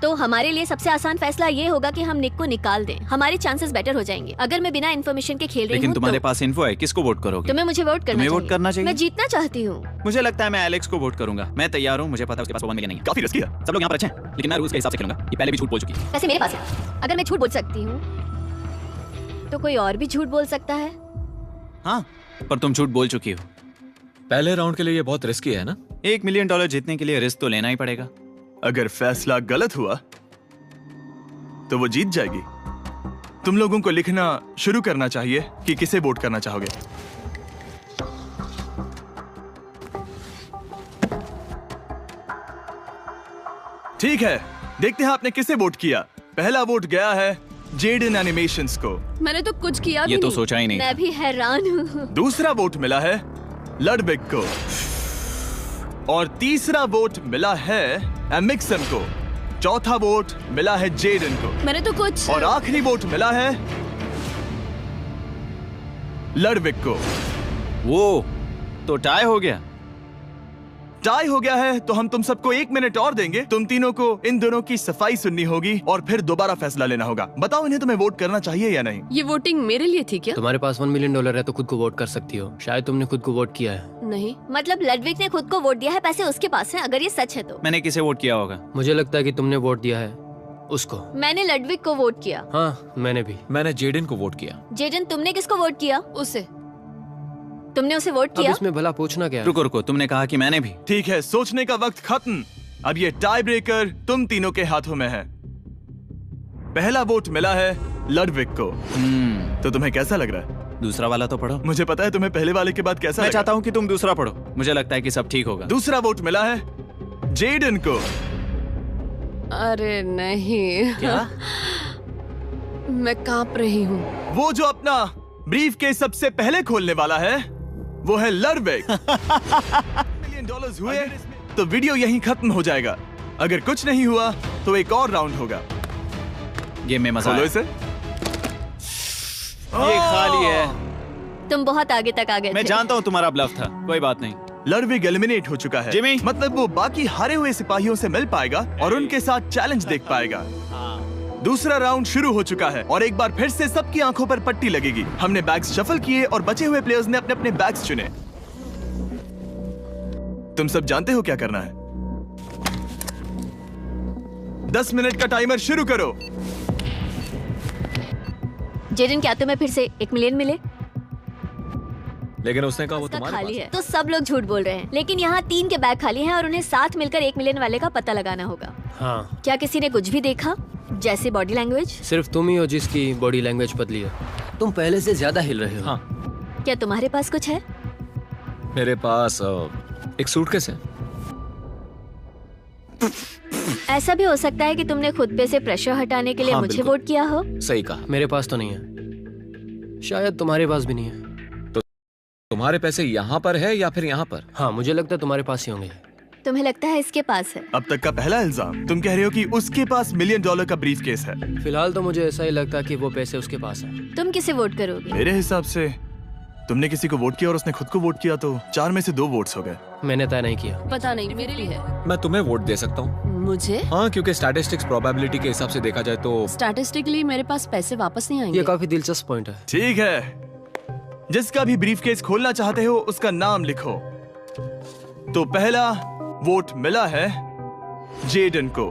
तो हमारे लिए सबसे आसान फैसला ये होगा कि हम निक को निकाल दें। हमारे चांसेस बेटर हो जाएंगे। अगर मैं बिना इन्फॉर्मेशन के खेल रही हूँ लेकिन तुम्हारे पास इन्फो है, किसको वोट करोगे? तुम्हें मुझे वोट करना चाहिए। मैं जीतना चाहती हूँ। मुझे लगता है मैं एलेक्स को वोट करूंगा। मैं तैयार हूँ, मुझे पता है उसके पास 1 मिलियन नहीं है। काफी रिस्की है, सब लोग यहाँ पर अच्छे हैं, लेकिन मैं रूल्स के हिसाब से खेलूंगा। ये पहले भी झूठ बोल चुकी है। वैसे मेरे पास है, अगर मैं झूठ बोल सकती हूँ तो कोई और भी झूठ बोल सकता है। हाँ, पर तुम झूठ बोल चुकी हो। पहले राउंड के लिए ये बहुत रिस्की है ना? $1 मिलियन जीतने के लिए रिस्क तो लेना ही पड़ेगा। अगर फैसला गलत हुआ तो वो जीत जाएगी। तुम लोगों को लिखना शुरू करना चाहिए कि किसे वोट करना चाहोगे। ठीक है, देखते हैं आपने किसे वोट किया। पहला वोट गया है जेडन एनिमेशंस को। मैंने तो कुछ किया भी ये तो नहीं। सोचा ही नहीं। मैं भी हैरान हूँ। दूसरा वोट मिला है लडविक को और तीसरा वोट मिला है एमिक्सन को। चौथा वोट मिला है जेडन को। मैंने तो कुछ और आखिरी वोट मिला है लडविक को। वो तो टाई हो गया। टाई हो गया है तो हम तुम सबको 1 मिनट और देंगे। तुम तीनों को इन दोनों की सफाई सुननी होगी और फिर दोबारा फैसला लेना होगा। बताओ इन्हें तुम्हें वोट करना चाहिए या नहीं। ये वोटिंग मेरे लिए थी क्या? तुम्हारे पास $1 मिलियन है तो खुद को वोट कर सकती हो। शायद तुमने खुद को वोट किया है। नहीं, मतलब लडविक ने खुद को वोट दिया है, पैसे उसके पास हैं। अगर ये सच है तो मैंने किसे वोट किया होगा? मुझे लगता है कि तुमने वोट दिया है उसको। मैंने लडविक को वोट किया। हाँ, मैंने भी। मैंने जेडन को वोट किया। जेडन, तुमने किसको वोट किया? उसे। तुमने उसे वोट अब किया? इसमें भला पूछना क्या है? रुको रुको, तुमने कहा कि मैंने भी। ठीक है, सोचने का वक्त खत्म। अब ये टाई ब्रेकर तुम तीनों के हाथों में है। पहला वोट मिला है लडविक को। तो तुम्हें कैसा लग रहा है? दूसरा वाला तो पढ़ो। मुझे पता है तुम्हें पहले वाले के बाद कैसा मैं लगा। चाहता हूँ कि तुम दूसरा पढ़ो। मुझे लगता है कि सब ठीक होगा। दूसरा वोट मिला है जेडन को। अरे नहीं। क्या? मैं कांप रही हूँ। वो जो अपना ब्रीफ केस सबसे पहले खोलने वाला है वो है लडविक। $1 मिलियन हुए तो वीडियो यहीं खत्म हो जाएगा। अगर कुछ नहीं हुआ तो एक और राउंड होगा। गेम में मजा खोलो आया। इसे। ये खाली है। तुम बहुत आगे तक आ गए मैं थे। जानता हूँ तुम्हारा ब्लफ था, कोई बात नहीं। लडविक एलिमिनेट हो चुका है। जिमी, मतलब वो बाकी हारे हुए सिपाहियों से मिल पाएगा और उनके साथ चैलेंज देख पाएगा। दूसरा राउंड शुरू हो चुका है और एक बार फिर से सबकी आंखों पर पट्टी लगेगी। हमने बैग्स शफल किए और बचे हुए प्लेयर्स ने अपने अपने बैग्स चुने। तुम सब जानते हो क्या करना है। 10 मिनट का टाइमर शुरू करो। जेडन, क्या तुम्हें फिर से 1 मिलियन मिले? लेकिन उसने कहा वो उसका तुम्हारे खाली पास है। तो सब लोग झूठ बोल रहे हैं। लेकिन यहाँ 3 के बैग खाली हैं और उन्हें साथ मिलकर 1 मिलियन वाले का पता लगाना होगा। हाँ। क्या किसी ने कुछ भी देखा, जैसे बॉडी लैंग्वेज? सिर्फ तुम ही हो जिसकी बॉडी लैंग्वेज बदली है। तुम पहले से ज्यादा हिल रहे हो। हाँ। क्या तुम्हारे पास कुछ है? मेरे पास एक सूटकेस है। ऐसा भी हो सकता है कि तुमने खुद पे से प्रेशर हटाने के लिए हाँ, मुझे बिल्कुल। वोट किया हो। सही कहा। मेरे पास तो नहीं है। शायद तुम्हारे पास भी नहीं है। तो तुम्हारे पैसे यहाँ पर है या फिर यहाँ पर? हाँ, मुझे लगता है तुम्हारे पास ही होंगे। तुम्हें लगता है इसके पास है? अब तक का पहला इल्जाम। तुम कह रहे हो कि उसके पास $1 मिलियन का ब्रीफ केस है। फिलहाल तो मुझे ऐसा ही लगता है कि वो पैसे उसके पास हैं। तुम किसे वोट करोगे? मेरे हिसाब से तुमने किसी को वोट किया और उसने खुद को वोट किया तो 4 में से 2 वोट्स हो गए। मैंने तय नहीं किया। पता नहीं, मेरे लिए है। मैं तुम्हें वोट दे सकता हूँ। मुझे? हाँ, क्योंकि स्टैटिस्टिक्स प्रोबेबिलिटी के हिसाब से देखा जाए तो स्टैटिस्टिकली मेरे पास पैसे वापस नहीं आएंगे। ये काफी दिलचस्प पॉइंट है। ठीक है, जिसका भी ब्रीफ केस खोलना चाहते हो उसका नाम लिखो। तो पहला वोट मिला है जेडन को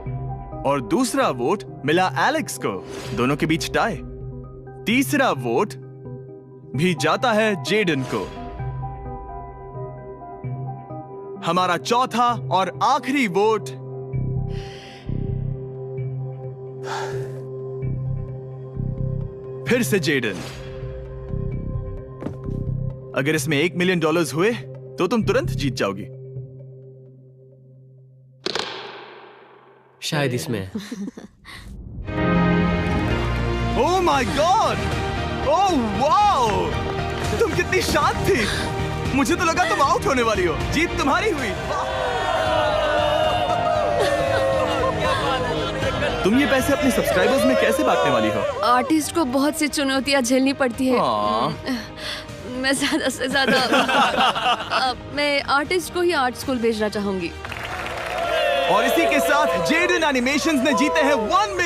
और दूसरा वोट मिला एलेक्स को। दोनों के बीच टाई। तीसरा वोट भी जाता है जेडन को। हमारा चौथा और आखिरी वोट फिर से जेडन। अगर इसमें $1 मिलियन हुए तो तुम तुरंत जीत जाओगी। शायद इसमें। Oh my God! Oh wow! तुम कितनी शांत थी। मुझे तो लगा तुम आउट होने वाली हो। जीत तुम्हारी हुई। तुम ये पैसे अपने सब्सक्राइबर्स में कैसे बांटने वाली हो? आर्टिस्ट को बहुत सी चुनौतियां झेलनी पड़ती है। मैं ज्यादा से ज्यादा मैं आर्टिस्ट को ही आर्ट स्कूल भेजना चाहूंगी। और इसी के साथ जेडन एनिमेशंस ने जीते हैं 1 मिलियन